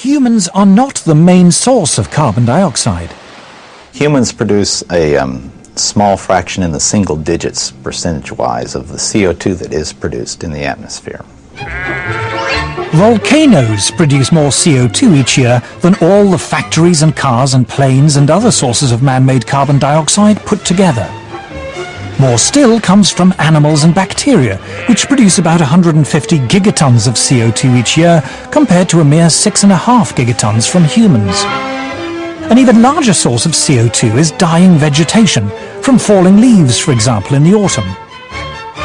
humans are not the main source of carbon dioxide. Humans produce a small fraction in the single digits percentage-wise of the CO2 that is produced in the atmosphere. Volcanoes produce more CO2 each year than all the factories and cars and planes and other sources of man-made carbon dioxide put together. More still comes from animals and bacteria, which produce about 150 gigatons of CO2 each year, compared to a mere 6.5 gigatons from humans. An even larger source of CO2 is dying vegetation, from falling leaves, for example, in the autumn.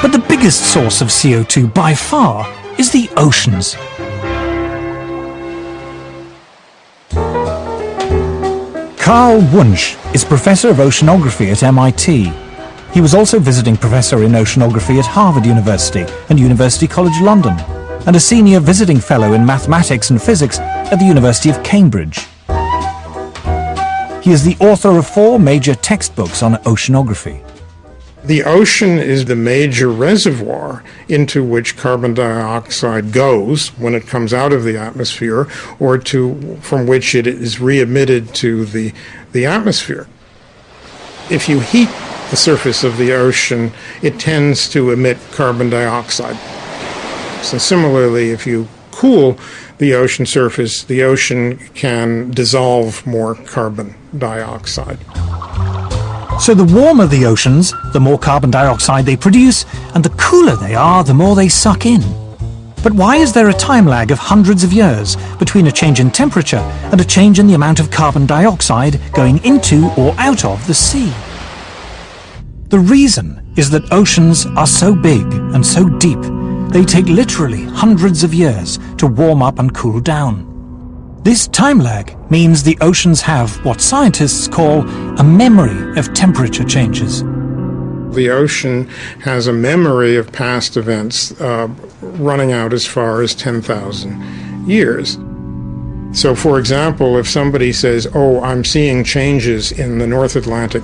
But the biggest source of CO2 by far is the oceans. Carl Wunsch is Professor of Oceanography at MIT. He was also visiting Professor in Oceanography at Harvard University and University College London, and a Senior Visiting Fellow in Mathematics and Physics at the University of Cambridge. He is the author of 4 major textbooks on oceanography. The ocean is the major reservoir into which carbon dioxide goes when it comes out of the atmosphere, or from which it is re-emitted to the atmosphere. If you heat the surface of the ocean, it tends to emit carbon dioxide. So similarly, if you cool the ocean surface, the ocean can dissolve more carbon dioxide. So the warmer the oceans, the more carbon dioxide they produce, and the cooler they are, the more they suck in. But why is there a time lag of hundreds of years between a change in temperature and a change in the amount of carbon dioxide going into or out of the sea? The reason is that oceans are so big and so deep, they take literally hundreds of years to warm up and cool down. This time lag means the oceans have what scientists call a memory of temperature changes. The ocean has a memory of past events running out as far as 10,000 years. So, for example, if somebody says, "Oh, I'm seeing changes in the North Atlantic,"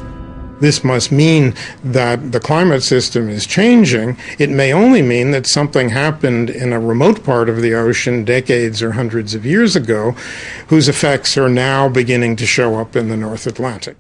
this must mean that the climate system is changing. It may only mean that something happened in a remote part of the ocean decades or hundreds of years ago, whose effects are now beginning to show up in the North Atlantic.